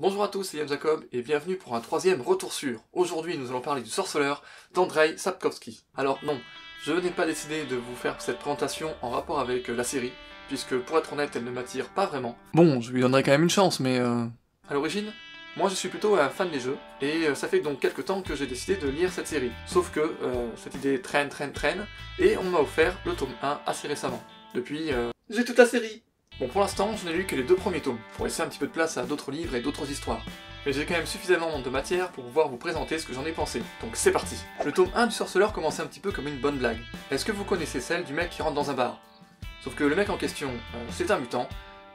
Bonjour à tous, c'est Yann Jacob et bienvenue pour un troisième retour sur. Aujourd'hui nous allons parler du Sorceleur d'Andrzej Sapkowski. Alors non, je n'ai pas décidé de vous faire cette présentation en rapport avec la série, puisque pour être honnête elle ne m'attire pas vraiment. Bon, je lui donnerai quand même une chance, mais à l'origine, moi je suis plutôt un fan des jeux, et ça fait donc quelques temps que j'ai décidé de lire cette série. Sauf que cette idée traîne, et on m'a offert le tome 1 assez récemment. Depuis, j'ai toute la série. Bon, pour l'instant, je n'ai lu que les deux premiers tomes, pour laisser un petit peu de place à d'autres livres et d'autres histoires. Mais j'ai quand même suffisamment de matière pour pouvoir vous présenter ce que j'en ai pensé. Donc c'est parti. Le tome 1 du Sorceleur commençait un petit peu comme une bonne blague. Est-ce que vous connaissez celle du mec qui rentre dans un bar? Sauf que le mec en question, c'est un mutant,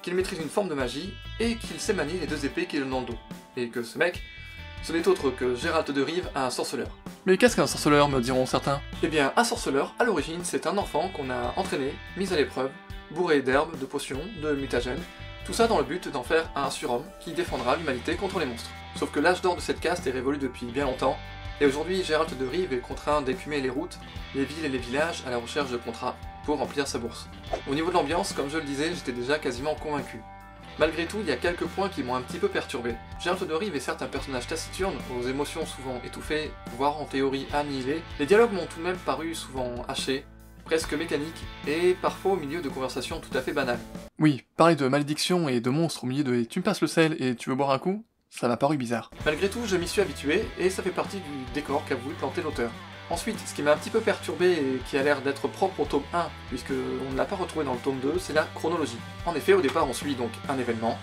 qu'il maîtrise une forme de magie, et qu'il sait manier les deux épées qu'il a dans le dos. Et que ce mec, ce n'est autre que Geralt de Rive, un sorceleur. Mais qu'est-ce qu'un sorceleur, me diront certains? Eh bien, un sorceleur, à l'origine, c'est un enfant qu'on a entraîné, mis à l'épreuve, bourré d'herbes, de potions, de mutagènes, tout ça dans le but d'en faire un surhomme qui défendra l'humanité contre les monstres. Sauf que l'âge d'or de cette caste est révolu depuis bien longtemps, et aujourd'hui Geralt de Rive est contraint d'écumer les routes, les villes et les villages à la recherche de contrats pour remplir sa bourse. Au niveau de l'ambiance, comme je le disais, j'étais déjà quasiment convaincu. Malgré tout, il y a quelques points qui m'ont un petit peu perturbé. Geralt de Rive est certes un personnage taciturne, aux émotions souvent étouffées, voire en théorie annihilées. Les dialogues m'ont tout de même paru souvent hachés, presque mécanique, et parfois au milieu de conversations tout à fait banales. Oui, parler de malédiction et de monstres au milieu de « tu me passes le sel et tu veux boire un coup ?» ça m'a paru bizarre. Malgré tout, je m'y suis habitué, et ça fait partie du décor qu'a voulu planter l'auteur. Ensuite, ce qui m'a un petit peu perturbé et qui a l'air d'être propre au tome 1, puisque on ne l'a pas retrouvé dans le tome 2, c'est la chronologie. En effet, au départ, on suit donc un événement.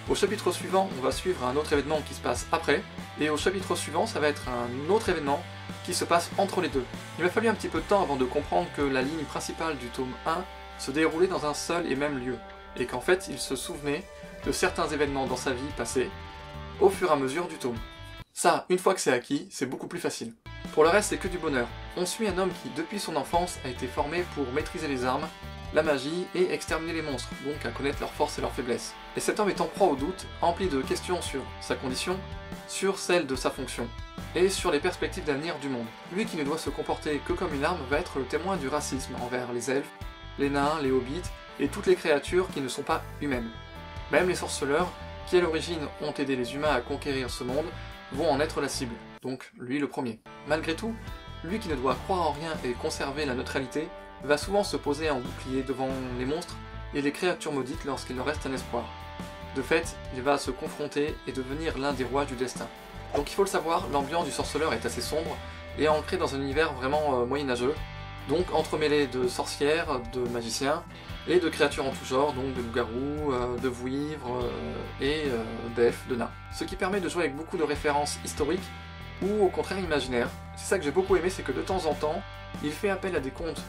Au chapitre suivant, on va suivre un autre événement qui se passe après, et au chapitre suivant, ça va être un autre événement qui se passe entre les deux. Il m'a fallu un petit peu de temps avant de comprendre que la ligne principale du tome 1 se déroulait dans un seul et même lieu, et qu'en fait, il se souvenait de certains événements dans sa vie passée, au fur et à mesure du tome. Ça, une fois que c'est acquis, c'est beaucoup plus facile. Pour le reste, c'est que du bonheur. On suit un homme qui, depuis son enfance, a été formé pour maîtriser les armes, la magie et exterminer les monstres, donc à connaître leurs forces et leurs faiblesses. Et cet homme est en proie au doute, empli de questions sur sa condition, sur celle de sa fonction, et sur les perspectives d'avenir du monde. Lui qui ne doit se comporter que comme une arme va être le témoin du racisme envers les elfes, les nains, les hobbits, et toutes les créatures qui ne sont pas humaines. Même les sorceleurs, qui à l'origine ont aidé les humains à conquérir ce monde, vont en être la cible, donc lui le premier. Malgré tout, lui qui ne doit croire en rien et conserver la neutralité, va souvent se poser en bouclier devant les monstres et les créatures maudites lorsqu'il leur reste un espoir. De fait, il va se confronter et devenir l'un des rois du destin. Donc il faut le savoir, l'ambiance du sorceleur est assez sombre et ancrée dans un univers vraiment moyenâgeux, donc entremêlé de sorcières, de magiciens et de créatures en tout genre, donc de loups-garous, de vouivres et d'elfes, de nains. Ce qui permet de jouer avec beaucoup de références historiques ou au contraire imaginaires. C'est ça que j'ai beaucoup aimé, c'est que de temps en temps, il fait appel à des contes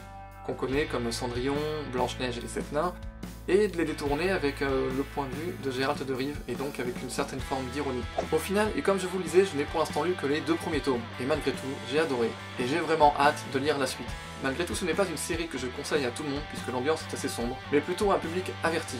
qu'on connaît comme Cendrillon, Blanche-Neige et les Sept Nains, et de les détourner avec le point de vue de Geralt de Rive, et donc avec une certaine forme d'ironie. Au final, et comme je vous le disais, je n'ai pour l'instant lu que les deux premiers tomes, et malgré tout, j'ai adoré, et j'ai vraiment hâte de lire la suite. Malgré tout, ce n'est pas une série que je conseille à tout le monde, puisque l'ambiance est assez sombre, mais plutôt un public averti,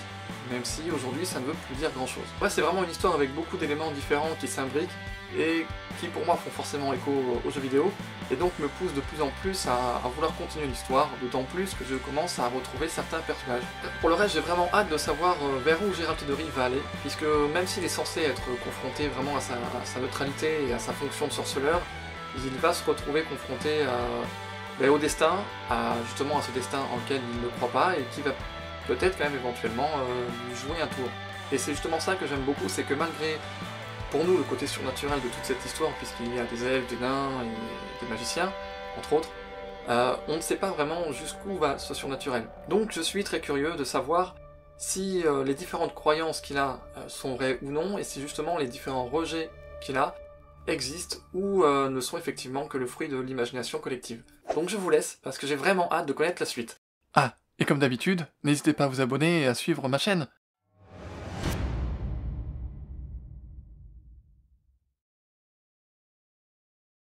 même si aujourd'hui ça ne veut plus dire grand chose. Ouais, c'est vraiment une histoire avec beaucoup d'éléments différents qui s'imbriquent, et qui pour moi font forcément écho aux jeux vidéo, et donc me poussent de plus en plus à vouloir continuer l'histoire, d'autant plus que je commence à retrouver certains personnages. Pour le reste, j'ai vraiment hâte de savoir vers où Geralt de Rive va aller, puisque même s'il est censé être confronté vraiment à sa neutralité et à sa fonction de sorceleur, il va se retrouver confronté au destin, justement à ce destin en lequel il ne croit pas, et qui va peut-être quand même éventuellement lui jouer un tour. Et c'est justement ça que j'aime beaucoup, c'est que malgré, pour nous, le côté surnaturel de toute cette histoire, puisqu'il y a des elfes, des nains et des magiciens, entre autres, on ne sait pas vraiment jusqu'où va ce surnaturel. Donc je suis très curieux de savoir si les différentes croyances qu'il a sont vraies ou non, et si justement les différents rejets qu'il a existent ou ne sont effectivement que le fruit de l'imagination collective. Donc je vous laisse, parce que j'ai vraiment hâte de connaître la suite. Ah, et comme d'habitude, n'hésitez pas à vous abonner et à suivre ma chaîne.